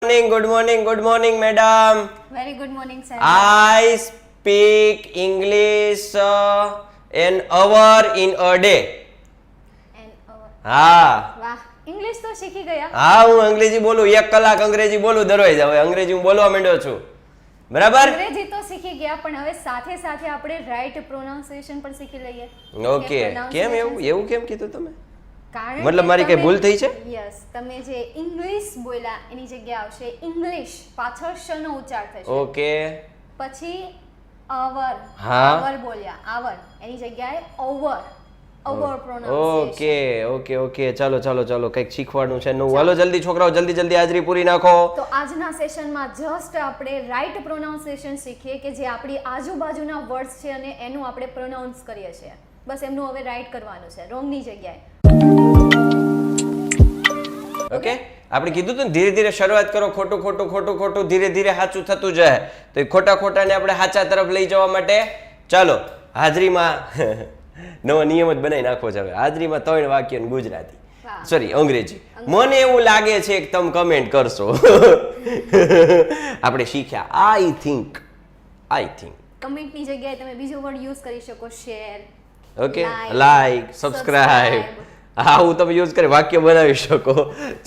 Good morning, madam. Very good morning, sir. I speak English an hour in a day. And હા વાહ, English તો શીખી ગયા. હા હું અંગ્રેજી બોલું 1 કલાક અંગ્રેજી બોલું દરરોજ. હવે અંગ્રેજી હું બોલવા માંડ્યો છું. બરાબર? અંગ્રેજી તો શીખી ગયા પણ હવે સાથે સાથે આપણે રાઈટ પ્રોનાઉન્સિએશન પણ શીખી લઈએ. ઓકે. કેમ એવું કેમ કીધું તમે? કારણ મતલબ કે મારી કઈ તમે- ભૂલ થઈ છે? યસ, તમે જે ઇંગ્લિશ બોલ્યા એની જગ્યાએ આવશે ઇંગ્લિશ, પાછળ શ નો ઉચ્ચાર થશે. ઓકે. પછી અવર, હા. અવર બોલ્યા, આવર એની જગ્યાએ over, over okay pronunciation. Okay ચાલો કંઈક શીખવાનું છે નવું. હાલો જલ્દી છોકરાઓ જલ્દી હાજરી પૂરી નાખો. તો આજના સેશનમાં જસ્ટ આપણે રાઈટ પ્રોનાઉન્સિએશન શીખીએ કે જે આપણી આજુબાજુના વર્ડ્સ છે અને એનું આપણે પ્રોનાઉન્સ કરીએ છીએ. બસ એમનું હવે રાઈટ કરવાનું છે, રોંગની જગ્યાએ. ઓકે આપણે કીધું હતું ને ધીરે ધીરે શરૂઆત કરો. ખોટું ધીરે ધીરે સાચું થતું જાય. તો એ ખોટાને આપણે સાચા તરફ લઈ જવા માટે ચાલો હાજરીમાં નવો નિયમ જ બનાવી નાખવો છે. હવે હાજરીમાં 3 વાક્ય ગુજરાતી, વાહ. સોરી અંગ્રેજી. મને એવું લાગે છે કે તમે કમેન્ટ કરશો. આપણે શીખ્યા આઈ થિંક. કમેન્ટની જગ્યાએ તમે બીજો વર્ડ યુઝ કરી શકો, શેર, ઓકે, લાઈક, સબસ્ક્રાઇબ. આવું તમે યુઝ કરી વાક્ય બનાવી શકો.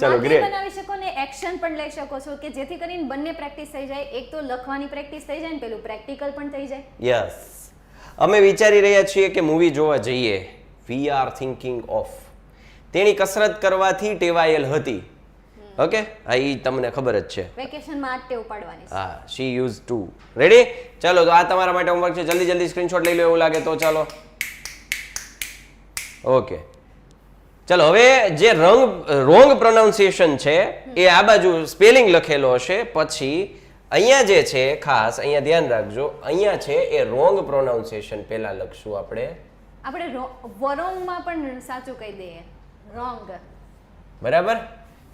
ચલો ગ્રેટ. બનાવી શકો ને એક્શન પણ લઈ શકો છો કે જેથી કરીને બંને પ્રેક્ટિસ થઈ જાય. એક તો લખવાની પ્રેક્ટિસ થઈ જાય ને પેલું પ્રેક્ટિકલ પણ થઈ જાય. યસ, અમે વિચારી રહ્યા છીએ કે મૂવી જોવા જઈએ. We are thinking of. તેણી કસરત કરવાથી ટેવાયેલ હતી. ઓકે, હા ઈ તમને ખબર જ છે. વેકેશનમાં આ ટેવ પાડવાની છે. હા, શી યુઝ ટુ. રેડી? ચાલો તો આ તમારા માટે હોમવર્ક છે. જલ્દી સ્ક્રીનશોટ લઈ લો એવું લાગે તો. ચાલો ઓકે, ચલો હવે જે રોંગ પ્રોનાઉન્સિએશન છે એ આ બાજુ સ્પેલિંગ લખેલો હશે. પછી અહીંયા જે છે ખાસ અહીંયા ધ્યાન રાખજો, અહીંયા છે એ રોંગ પ્રોનાઉન્સિએશન પહેલા લખશું આપણે. વરોંગમાં પણ સાચું કહી દઈએ, રોંગ. બરાબર?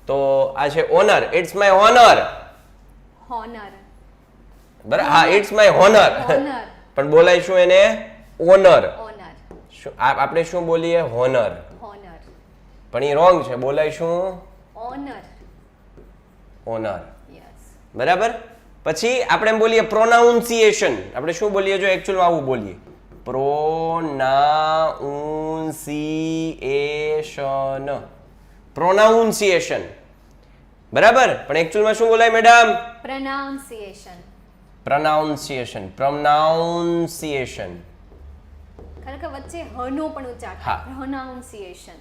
તો આ છે honour. It's my honour. Honour. બરાબર? હા, ઇટ્સ માય હોનર. હોનર. પણ બોલાય શું એને? ઓનર. ઓનર. આપણે શું બોલીએ? હોનર. હોનર. પણ એ રોંગ છે. બોલાય શું? ઓનર. ઓનર. યસ. બરાબર? પછી આપણે એમ બોલીએ પ્રોનાઉન્સિએશન. આપણે શું બોલીએ? જો એકચ્યુઅલમાં આવું બોલીએ, પ્રોનાઉન્સિએશન. બરાબર? પણ એકચ્યુઅલમાં શું બોલાય મેડમ? પ્રોનાઉન્સિએશન. ખરેખર વચ્ચે હનો પણ ઉચ્ચાર હા.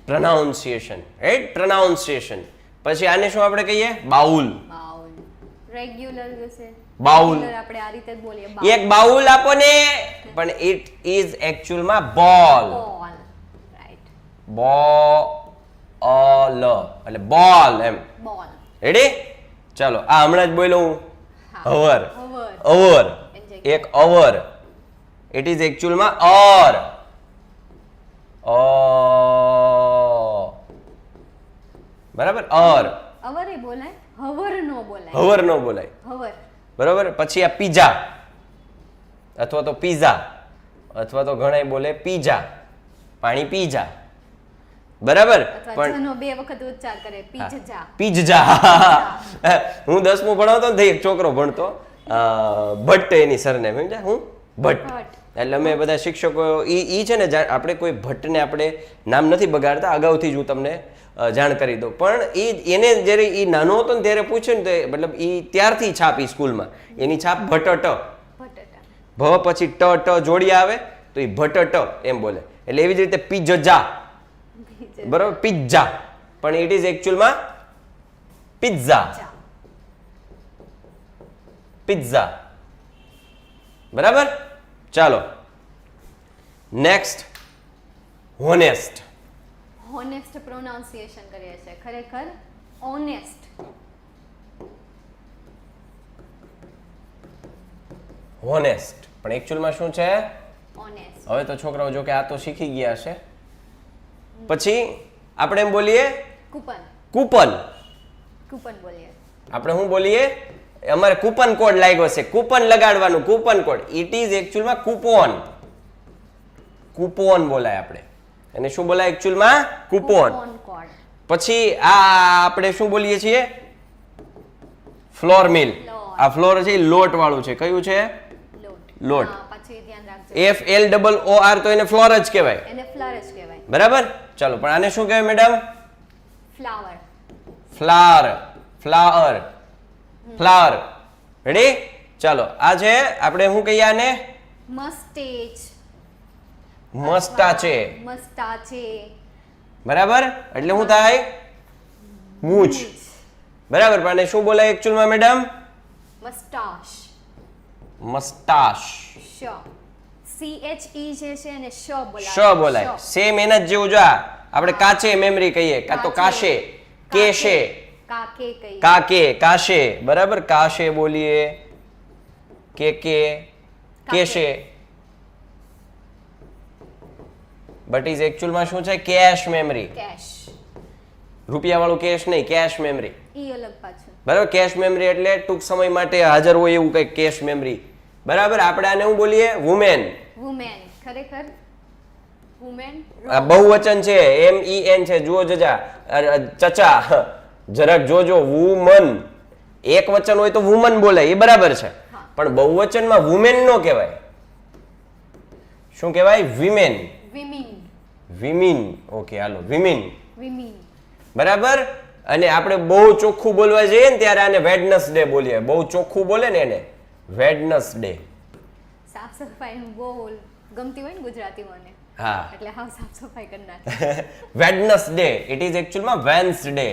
પ્રોનાઉન્સિએશન. રાઈટ? પ્રોનાઉન્સિએશન. પછી આને શું આપણે કહીએ? બાઉલ. બાઉલ. રેગ્યુલર છે. બાઉલ. Regular આપણે આ રીતે જ બોલીએ. એક બાઉલ આપો ને. પણ ઇટ ઇઝ એકચ્યુઅલમાં બોલ. બોલ. રાઈટ. બોલ એટલે બોલ એમ. બોલ. રેડી? ચાલો આ હમણાં જ બોલ્યો હું. હા. અવર. અવર. એક અવર. ઇટ ઇઝ એકચ્યુઅલમાં અર. બરાબર? અર. અવર એ બોલાય, હવર નો બોલાય. હવર ન બોલાય. હવર. બરાબર? પછી આ પીઝા અથવા તો પીઝા અથવા તો ઘણા બોલે પીઝા, પાણી પીઝા. બરાબર? અથવા જનો બે વખત ઉચ્ચાર કરે, પીઝા. પીઝા. હું 10મું ભણાવતો ને એક છોકરો ભણતો ભટ્ટ, એની સરનેમ સમજ્યા? હું ભટ્ટ. એટલે અમે બધા શિક્ષકો ઈ છે ને, આપણે કોઈ ભટ્ટને આપણે નામ નથી બગાડતા, અગાઉથી જ હું તમને જાણ કરી દઉં. પણ એને જ્યારે એ નાનો હતો ને ત્યારે પૂછ્યું ને તો મતલબ એ ત્યારથી છાપ ઈ સ્કૂલમાં એની છાપ ભટ્ટ. ભ પછી ટ જોડી આવે તો એ ભટ્ટ એમ બોલે. એટલે એવી જ રીતે પીઝા. બરાબર? પિઝા. પણ ઇટ ઇઝ એકચ્યુઅલમાં પિઝા. બરાબર? ચાલો નેક્સ્ટ, હોનેસ્ટ. હોનેસ્ટ પ્રોનાઉન્સિએશન કરીએ છે. ખરેખર ઓનેસ્ટ. હોનેસ્ટ પણ એકચ્યુઅલમાં શું છે? ઓનેસ્ટ. હવે તો છોકરાઓ જો કે આ તો શીખી ગયા છે. પછી આપણે એમ બોલીએ કૂપન. કૂપન બોલીએ. આપણે શું બોલીએ? અમારે કૂપન કોડ લાગ્યો છે, કૂપન લગાડવાનું. Coupon code. ઇટ ઇઝ એકચ્યુઅલમાં કૂપન બોલાય આપણે. એને શું બોલાય એકચ્યુઅલમાં? કૂપન. પછી આ આપણે શું બોલીએ છીએ? Flour mill. Floor. આ ફ્લોર છે એ લોટ વાળું છે. કયું છે? લોટ. હા, પાછું એ ધ્યાન રાખજો. FLOOR તો એને ફ્લોર જ કહેવાય. એને ફ્લર જ કહેવાય. બરાબર? ચાલો પણ આને શું કહેવાય મેડમ? ફ્લાવર. ફ્લાવર. રેડી? ચાલો આ છે આપણે શું કહીએ આને? મસ્ટેજ. મસ્ટાચે. મસ્ટાચે. બરાબર? એટલે શું થાય? મૂછ. બરાબર? પણ આને શું બોલાય એકચ્યુઅલમાં મેડમ? મસ્ટાશ. મસ્ટાશ. શ. CHE જે છે એને શ બોલાય. શ બોલાય. સેમ એના જ જેવું જો આ આપણે કાચે મેમરી કહીએ કાં તો કાશે, કેશે, કાકે કહીએ. કાકે, કાશે. બરાબર? કાશે બોલીએ, કેશે. બટ ઇઝ એકચ્યુઅલમાં શું છે? Cache memory. કેશ. રૂપિયા વાળું કેશ નહીં, કેશ મેમરી. ઈ અલગ પાછું. બરાબર? કેશ મેમરી એટલે ટૂંક સમય માટે હાજર હોય એવું કંઈક કેશ મેમરી. બરાબર? આપણે આને શું બોલીએ? વુમેન. વુમેન. ખરેખર વુમેન. આ બહુવચન છે, MEN છે. જુઓ જજા, ચચા, જરાક જોજો. વુમન એક વચન હોય તો વુમન બોલાય, એ બરાબર છે. પણ બહુવચનમાં વુમેન નો કહેવાય. શું કહેવાય? વિમેન. વિમિન. ઓકે હાલો, વિમિન. બરાબર? અને આપણે બહુ ચોખ્ખું બોલવા જઈએ ને ત્યારે આને વેડનસડે બોલીએ. બહુ ચોખ્ખું બોલે ને એને વેડનસડે. સાફ સફાઈ બહુ ગમતી હોય ને ગુજરાતીઓને, હા, એટલે હા સાફ સફાઈ કરી નાખે. વેડનસડે. ઇટ ઇઝ એકચ્યુઅલમાં વેન્સડે.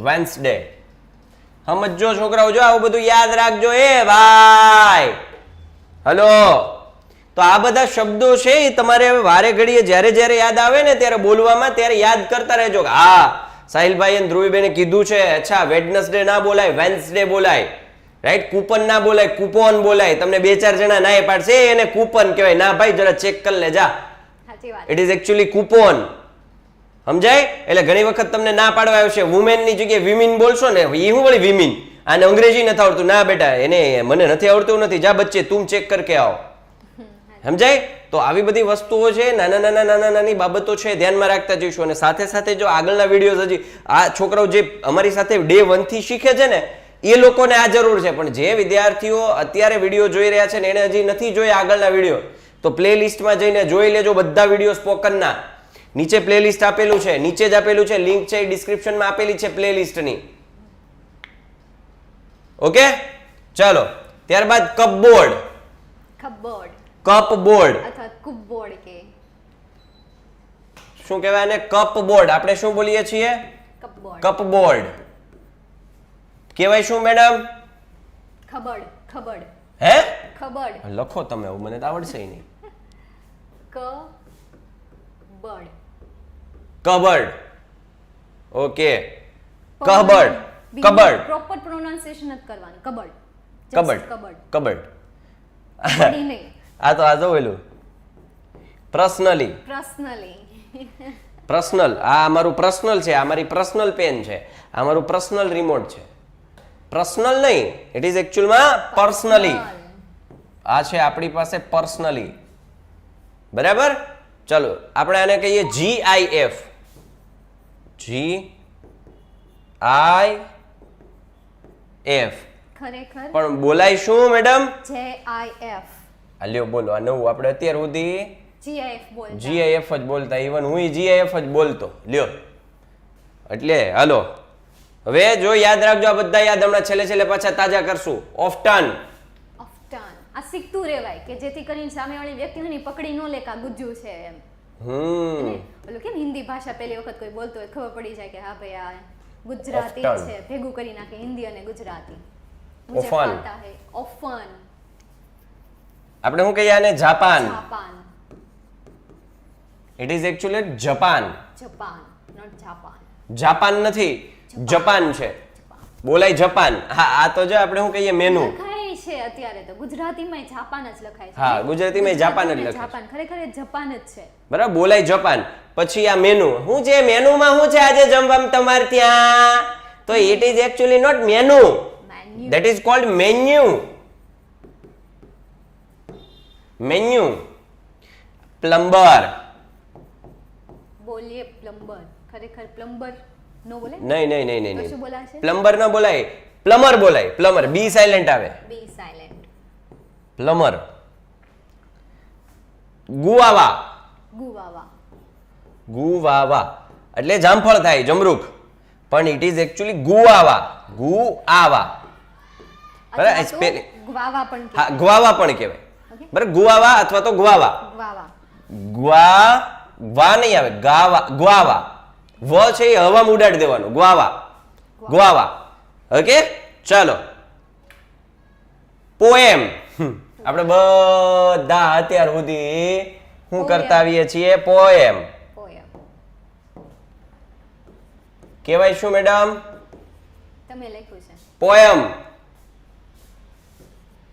વેન્સડે. સમજો છોકરાઓ, જો આવું બધું યાદ રાખજો. એ ભાઈ હલો, તો આ બધા શબ્દો છે એ તમારે હવે વારે ઘડીએ જ્યારે જ્યારે યાદ આવે ને ત્યારે બોલવામાં ત્યારે યાદ કરતા રહેજો કે હા સાહિલભાઈ અને ધ્રુવીબેને કીધું છે. અચ્છા, વેડનસડે ના બોલાય, વેન્સડે બોલાય. રાઈટ? કૂપન ના બોલાય, કૂપન બોલાય. તમને બે ચાર જણા ના પાડશે એને કૂપન કહેવાય. ના ભાઈ, જરા ચેક કરી લે જા. સાચી વાત. It is actually coupon. સમજાય? એટલે ઘણી વખત તમને ના પાડવા આવશે. વુમેન ની જગ્યાએ વિમિન બોલશો ને, એ શું વળી વિમિન? આને અંગ્રેજી નથી આવડતું. ના બેટા, એને મને નથી આવડતું નથી. જા બચ્ચે તું ચેક કરકે આવો. સમજાય? તો આવી બધી વસ્તુઓ છે, નાની બાબતો છે, ધ્યાનમાં રાખતા જઈશું. અને સાથે સાથે જો આગળના વિડીયો હજી આ છોકરાઓ જે અમારી સાથે ડે 1 થી શીખે છે ને, એ લોકોને આ જરૂર છે. પણ જે વિદ્યાર્થીઓ અત્યારે વિડીયો જોઈ રહ્યા છે ને એને હજી નથી જોયા આગળના વિડીયો, તો પ્લે લિસ્ટમાં જઈને જોઈ લેજો બધા વિડીયો સ્પોકનના. નીચે પ્લે લિસ્ટ આપેલું છે, નીચે જ આપેલું છે, લિંક છે ડિસ્ક્રિપ્શનમાં આપેલી છે પ્લે લિસ્ટની. ઓકે, ચાલો. ત્યારબાદ કપબોર્ડ. કપબોર્ડ કપબોર્ડ અથવા કુપબોર્ડ કે શું કહેવાય આને? કપબોર્ડ. આપણે શું બોલીએ છીએ? કપબોર્ડ. કપબોર્ડ કહેવાય શું મેડમ? ખબડ. ખબડ. હે? ખબડ. લખો તમે, મને તો આવડશે નહીં. Cupboard. Cupboard. Okay, cupboard. Cupboard. Proper pronunciation જ કરવાનું. Cupboard. Cupboard. Cupboard. Cupboard. Kabaddi નહીં. આ તો આ જો પેલું પર્સનલી. પર્સનલી. પર્સનલ. આ અમારું પર્સનલ છે. આ મારી પર્સનલ પેન છે. આ મારું પર્સનલ રિમોટ છે. પર્સનલ નહીં, ઇટ ઇઝ એકચ્યુઅલમાં પર્સનલી. આ છે આપણી પાસે પર્સનલી. બરાબર? ચલો આપણે આને કહીએ GIF. GIF. ખરેખર પણ બોલાય શું મેડમ? JIF. લ્યો બોલો. આ નવું આપણે અત્યાર સુધી GIF બોલતા. GIF જ બોલતા. ઇવન હું GIF જ બોલતો. લ્યો, એટલે હાલો હવે જો યાદ રાખજો. આ બધા યાદ હમણાં છેલ્લે પાછા તાજા કરશું. ઓફટન. ઓફટન. આ શીખતું રહેવાય કે જેથી કરીને સામેવાળી વ્યક્તિને પકડી ન લે કે આ ગુજ્જુ છે એમ. ઓલું કેમ હિન્દી ભાષા પહેલી વખત કોઈ બોલતો હોય ખબર પડી જાય કે હા ભાઈ આ ગુજરાતી Often. છે, ભેગું કરી નાખે હિન્દી અને ગુજરાતી. Often. મુझे पता है. Often. આપણે શું કહીએ આને? Japan. Japan. It is actually Japan. Japan, not Japan. Japan નથી, જપાન છે. બોલાય જપાન. હા, આ તો જો આપણે શું કહીએ મેનુ. લખાય છે અત્યારે તો ગુજરાતીમાં જાપાન જ લખાય છે. હા, ગુજરાતીમાં જાપાન જ લખાય છે. જાપાન ખરેખર એ જાપાન જ છે. બરાબર? બોલાય જપાન. પછી આ મેનુ. શું છે મેનુમાં? શું છે આજે જમવામાં તમારે ત્યાં? તો it is actually not menu, menu. that is called menu. Menu. Plumber. બોલીએ પ્લમ્બર. ખરેખર પ્લમ્બર. નો બોલે નહીં નહીં નહીં નહીં તો નહીં શું બોલાશે? પ્લમ્બર ન બોલાય, પ્લમર બોલાય. પ્લમર, બી સાયલેન્ટ આવે. બી સાયલેન્ટ. પ્લમર. ગુવાવા. ગુવાવા. ગુવાવા એટલે જામફળ થાય, જમરૂખ, પણ ઇટ ઇઝ એકચ્યુઅલી ગુવાવા. ગુઆવા. બરાબર? અથવા તો ગ્વાવા પણ હા, કહેવાય. ગ્વાવા પણ કહેવાય. Okay. બરાબર? ગુવાવા અથવા તો ગ્વાવા. ગ્વાવા. વા નહીં આવે, ગાવા, ગ્વાવા. વ છે એ હવામાં ઉડાડી દેવાનું, ગ્વાવા. ગ્વાવા. ઓકે, ચાલો. પોએમ. આપણે બધા અત્યાર સુધી શું કરતા આવીએ છીએ? પોએમ. પોયમ. કહેવાય શું મેડમ? તમે લખ્યું છે. પોયમ.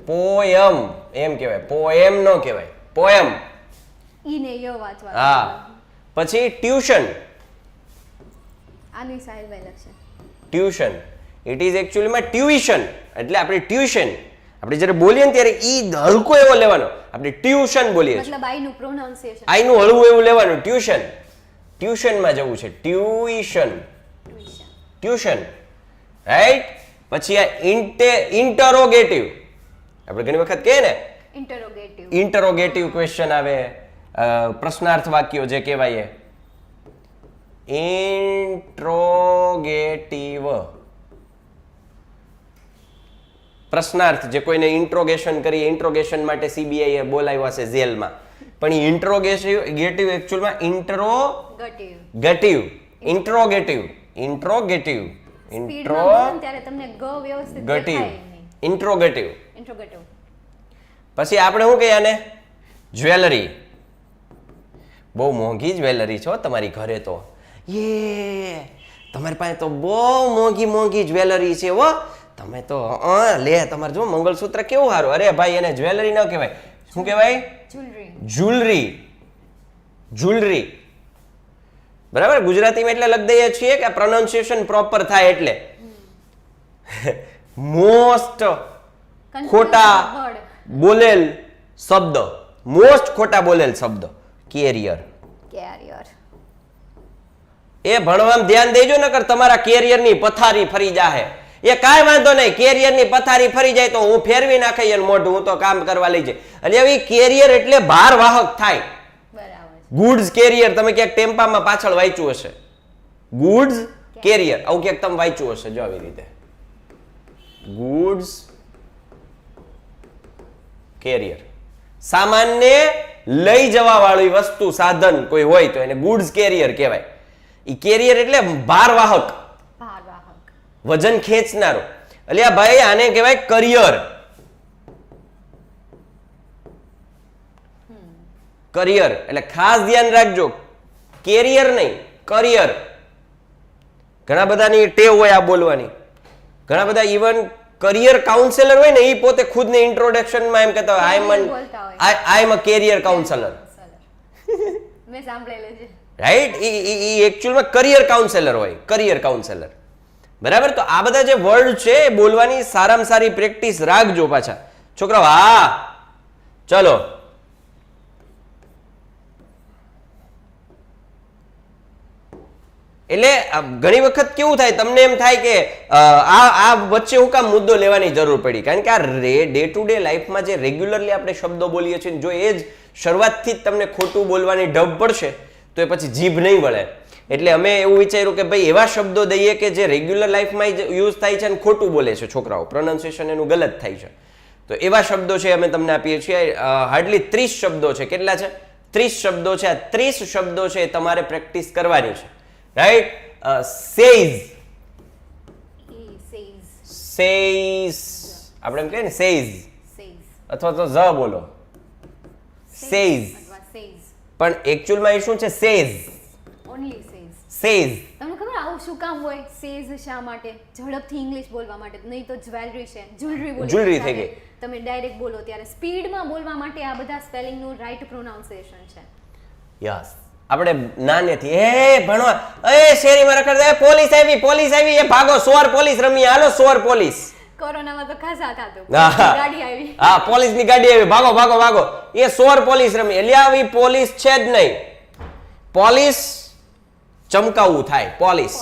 પોયમ એમ કહેવાય, પોએમ નો કહેવાય, પોયમ. ઈ ને ય વાંચવા. હા. પછી ટ્યુશન. આની સાઈડ માં લખશે. ટ્યુશન. ઇટ ઇઝ એકચ્યુઅલી માં ટ્યુશન. એટલે આપણે ટ્યુશન, આપણે જ્યારે બોલીએ ને ત્યારે ઈ હલકો એવો લેવાનો. આપણે ટ્યુશન બોલીએ છીએ. મતલબ આઈ નું પ્રોનાઉન્સિએશન. આઈ નું હળવું એવું લેવાનું. ટ્યુશન. ટ્યુશન માં જવું છે. ટ્યુશન. ટ્યુશન. રાઈટ? પછી આ ઇન્ટરોગેટિવ. આપણે ઘણી વખત કહીએ ને ઇન્ટરોગેટિવ. ઇન્ટરોગેટિવ ક્વેશ્ચન આવે, પ્રશ્નાર્થ વાક્યો જે કહેવાય એ. ઇન્ટ્રોગેટિવ પ્રશ્નાર્થ, જે કોઈને ઇન્ટ્રોગેશન કરી, ઇન્ટ્રોગેશન માટે સીબીઆઈ એ બોલાવ્યા છે જેલમાં, પણ એ ઇન્ટ્રોગેટિવ એકચ્યુઅલમાં ઇન્ટ્રોગેટિવ. ઇન્ટ્રોગેટિવ. ઇન્ટ્રોગેટિવ. સ્પીડમાં બોલો ને ત્યારે તમને ગ વ્યવસ્થિત ગેટિવ. દેખાય નહીં. ઇન્ટ્રોગેટિવ. ઇન્ટ્રોગેટિવ. પછી આપણે શું કહીએ આને? જ્વેલરી. બહુ મોંઘી જ્વેલરી છે હો તમારી ઘરે તો. યે, તમારી પાસે તો બહુ મોંઘી મોંઘી જ્વેલરી છે હો. તમે તો લે, તમારે જો મંગળસૂત્ર કેવું સારું. અરે ભાઈ, એને જ્વેલરી ન કહેવાય. શું કહેવાય? જ્વેલરી. જ્વેલરી. જ્વેલરી. બરાબર? ગુજરાતીમાં એટલે લખી દઈએ છીએ કે પ્રોનાઉન્સિએશન પ્રોપર થાય એટલે. મોસ્ટ ખોટા બોલેલ શબ્દ. મોસ્ટ ખોટા બોલેલ શબ્દ કેરિયર. કેરિયર. એ ભણવામાં ધ્યાન દેજો, નકર તમારા કેરિયરની પથારી ફરી જાહે. એ કાંઈ વાંધો નહીં, કેરિયરની પથારી ફરી જાય તો હું ફેરવી નાખી એનું મોઢું, હું તો કામ કરવા લઈ જાય. એટલે હવે કેરિયર એટલે ભારવાહક થાય. બરાબર. ગુડ્સ કેરિયર તમે ક્યાંક ટેમ્પામાં પાછળ વાંચ્યું હશે. ગુડ્સ કેરિયર આવું ક્યાંક તમે વાંચ્યું હશે. જો આવી રીતે ગુડ્સ કેરિયર. સામાનને લઈ જવા વાળી વસ્તુ, સાધન કોઈ હોય તો એને ગુડ્સ કેરિયર કહેવાય. ઈ કેરિયર એટલે ભારવાહક, ભારવાહક. વજન ખેંચનારો. એટલે આ ભાઈ આને કહેવાય કરિયર. કરિયર એટલે ખાસ ધ્યાન રાખજો, કેરિયર નહીં, કરિયર. ઘણા બધાની ટેવ હોય આ બોલવાની. ઘણા બધા ઇવન કરિયર કાઉન્સેલર હોય ને, એ પોતે ખુદને ઇન્ટ્રોડક્શનમાં એમ કહેતા હોય, આઈ એમ અ કેરિયર કાઉન્સેલર. મેં સાંભળેલું છે. રાઈટ? ઈ એકચ્યુઅલમાં કરિયર કાઉન્સેલર હોય, કરિયર કાઉન્સેલર. બરાબર? તો આ બધા જે વર્ડ છે એ બોલવાની સારામાં સારી પ્રેક્ટિસ રાખજો પાછા છોકરાઓ. હા, ચલો. એટલે ઘણી વખત કેવું થાય, તમને એમ થાય કે આ વચ્ચે હું કામ મુદ્દો લેવાની જરૂર પડી, કારણ કે આ ડે ટુ ડે લાઈફમાં જે રેગ્યુલરલી આપણે શબ્દો બોલીએ છીએ, જો એ જ શરૂઆતથી જ તમને ખોટું બોલવાની ઢબ પડશે તો એ પછી જીભ નહીં વળે. એટલે અમે એવું વિચાર્યું કે ભાઈ એવા શબ્દો દઈએ કે જે રેગ્યુલર લાઈફમાં યુઝ થાય છે અને ખોટું બોલે છે છોકરાઓ, પ્રોનાઉન્સિએશન એનું ગલત થાય છે. તો એવા શબ્દો છે અમે તમને આપીએ છીએ. હાર્ડલી 30 શબ્દો છે. કેટલા છે? 30 શબ્દો છે. આ 30 શબ્દો છે એ તમારે પ્રેક્ટિસ કરવાની છે. રાઈટ? સેઝ. સેઝ આપણે એમ કહીએ ને, સેઝ અથવા તો ઝ બોલો, સેઝ. પણ એકચ્યુઅલમાં એ શું છે? સેઝ. Only says. સેઝ. તમને ખબર આવું શું કામ હોય? સેઝ શા માટે? ઝડપથી ઇંગ્લિશ બોલવા માટે. નહીં તો જ્વેલરી છે, જ્વેલરી બોલો. જ્વેલરી થઈ ગઈ. તમે ડાયરેક્ટ બોલો ત્યારે સ્પીડમાં બોલવા માટે આ બધા સ્પેલિંગનું રાઈટ પ્રોનાઉન્સિએશન છે. યસ. આપણે નાનેથી ભણવા, શેરીમાં રખડતા, પોલીસ આવી, પોલીસ આવી, એ ભાગો, સોર પોલીસ રમી, હાલો સોર પોલીસ. કોરોનામાં તો ખાસા થતું. હા, ગાડી આવી. હા, પોલીસની ગાડી આવી, ભાગો ભાગો ભાગો. એ સોર પોલીસ રમી. એટલે આવી પોલીસ છે જ નહીં. પોલીસ ચમકાવવું થાય. પોલીસ.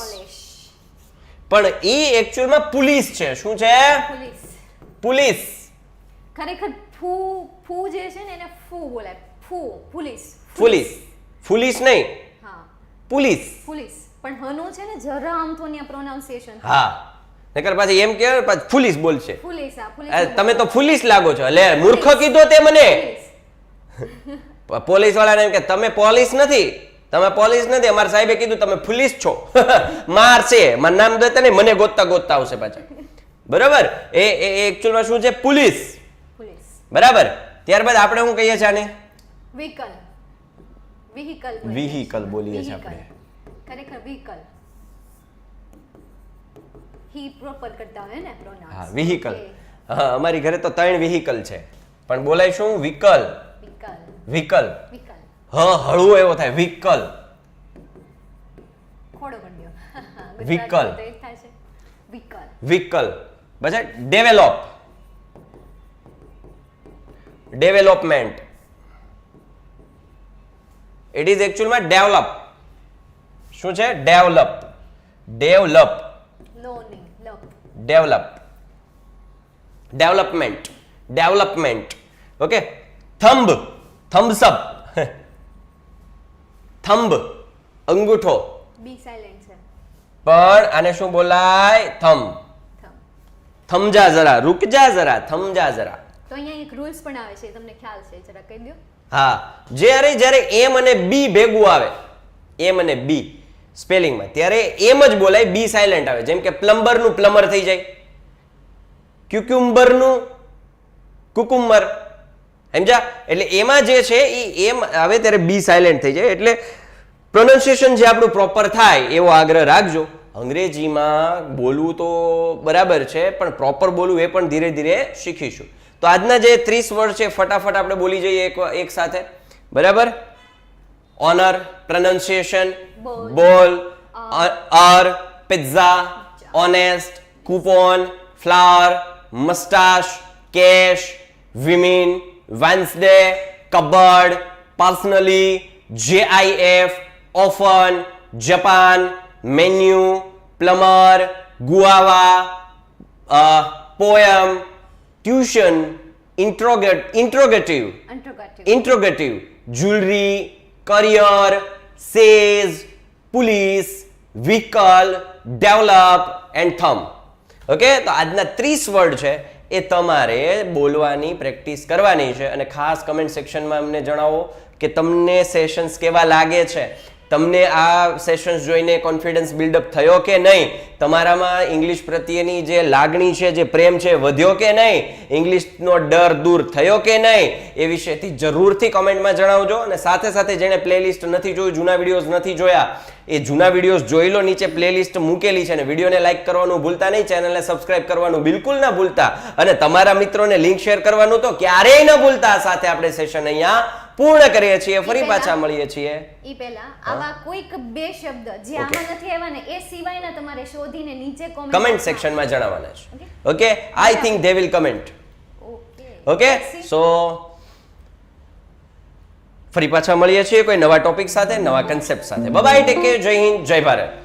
પણ ઈ એકચ્યુઅલમાં પોલીસ છે. શું છે? પોલીસ. પોલીસ. ખરેખર ફૂ જે છે ને એને ફૂ બોલાય. પોલીસ. પોલીસ. પોલીસ નહીં, હા, પોલીસ. પોલીસ. પણ હનો છે ને જરા આમ તો ન્યા પ્રોનાઉન્સિએશન. હા, નકર પાછી એમ કે પાછી પોલીસ બોલશે. પોલીસ. આ પોલીસ. તમે તો પોલીસ લાગો છો. લે મૂર્ખ કીધો તે મને. પોલીસ વાળાને એમ કે તમે પોલીસ નથી, તમે પોલીસ નથી, અમારા સાહેબે કીધું તમે પોલીસ છો. મારશે, મારું નામ દેતા નહીં, મને ગોતતા ગોતતા આવશે પાછા. બરાબર? એ એકચ્યુઅલમાં શું છે? પોલીસ. પોલીસ. બરાબર. ત્યારબાદ આપણે શું કહીએ છીએ આને? વ્હીકલ. વ્હીકલ. વ્હીકલ બોલીએ છીએ આપણે. ખરેખર વ્હીકલ. હી પ્રોપર કરતા હોય ને પ્રોનાઉન્સ. હા, વ્હીકલ. હા, અમારી ઘરે તો 3 વ્હીકલ છે, પણ બોલાય શું? વ્હીકલ. વ્હીકલ. વ્હીકલ. વ્હીકલ. હ હળવો એવો થાય. વ્હીકલ. ખોડો પડ્યો. વ્હીકલ. તો એ થાય છે વ્હીકલ. વ્હીકલ. પછી ડેવલપ. ડેવલપમેન્ટ. ઇટ ઇઝ એકચ્યુઅલમાં ડેવલપ. શું છે? ડેવલપ. ડેવલપ. નો નહીં લપ. Develop. Development. Development. Okay. Thumb. Thumbs up. Thumb અંગૂઠો. બી સાયલેન્ટ છે. પણ આને શું બોલાય? થંબ. થમ. થમજા જરા, રૂક જા જરા, થમજા જરા. તો અહીંયા એક રૂલ્સ પણ આવે છે, તમને ખ્યાલ છે, જરા કહી દો. હા, જ્યારે એમ અને બી ભેગું આવે, એમ અને બી સ્પેલિંગમાં, ત્યારે એમ જ બોલાય, બી સાયલેન્ટ આવે. જેમ કે પ્લમ્બર નું પ્લમર થઈ જાય, ક્યુક્યુમ્બર નું કુકુમ્બર. સમજા? એટલે એમાં જે છે એ એમ આવે ત્યારે બી સાયલેન્ટ થઈ જાય. એટલે પ્રોનાઉન્સિએશન જે આપણું પ્રોપર થાય એવો આગ્રહ રાખજો. અંગ્રેજીમાં બોલવું તો બરાબર છે, પણ પ્રોપર બોલવું એ પણ ધીરે ધીરે શીખીશું. તો આજના જે 30 વર્ડ છે ફટાફટ આપણે બોલી જઈએ એક સાથે. બરાબર? ઓનર, પ્રોનાઉન્સિએશન, બોલ, uh, pizza, honest, coupon, flower, moustache, cache, women, Wednesday, cupboard, personally, JIF, often, Japan, menu, plumber, guava, poem, tuition, interrogative, jewellery, career, says, police, vehicle, develop and thumb. Okay, તો આજના 30 word છે એ તમારે બોલવાની practice કરવાની છે. અને ખાસ comment સેક્શનમાં અમને જણાવો કે તમને સેશન્સ કેવા લાગે છે. તમને આ સેશન્સ જોઈને કોન્ફિડન્સ બિલ્ડઅપ થયો કે નહીં? તમારામાં ઇંગ્લિશ પ્રત્યેની જે લાગણી છે, જે પ્રેમ છે, વધ્યો કે નહીં? ઇંગ્લિશનો ડર દૂર થયો કે નહીં? એ વિશેથી જરૂરથી કોમેન્ટમાં જણાવજો. અને સાથે સાથે જેણે પ્લેલિસ્ટ નથી જોયું, જૂના વિડીયોઝ નથી જોયા, એ જૂના વિડીયોઝ જોઈ લો. નીચે પ્લેલિસ્ટ મૂકેલી છે. અને વિડીયોને લાઈક કરવાનું ભૂલતા નહીં, ચેનલને સબસ્ક્રાઇબ કરવાનું બિલકુલ ના ભૂલતા, અને તમારા મિત્રોને લિંક શેર કરવાનું તો ક્યારેય ન ભૂલતા. સાથે આપણે સેશન અહીંયા પૂર્ણ કરીએ છીએ. ફરી પાછા મળીએ છીએ. ઈ પહેલા આવા કોઈક બે શબ્દ જે આમાં નથી આવ્યા ને એ સિવાયના તમારે શોધીને નીચે કમેન્ટ સેક્શનમાં જણાવવાના છે. Okay, I think they will comment. Okay, so ફરી પાછા મળીએ છીએ કોઈ નવા ટોપિક સાથે, નવા કન્સેપ્ટ સાથે. બાય બાય, ટેક કેર, જય હિન્દ, જય ભારત.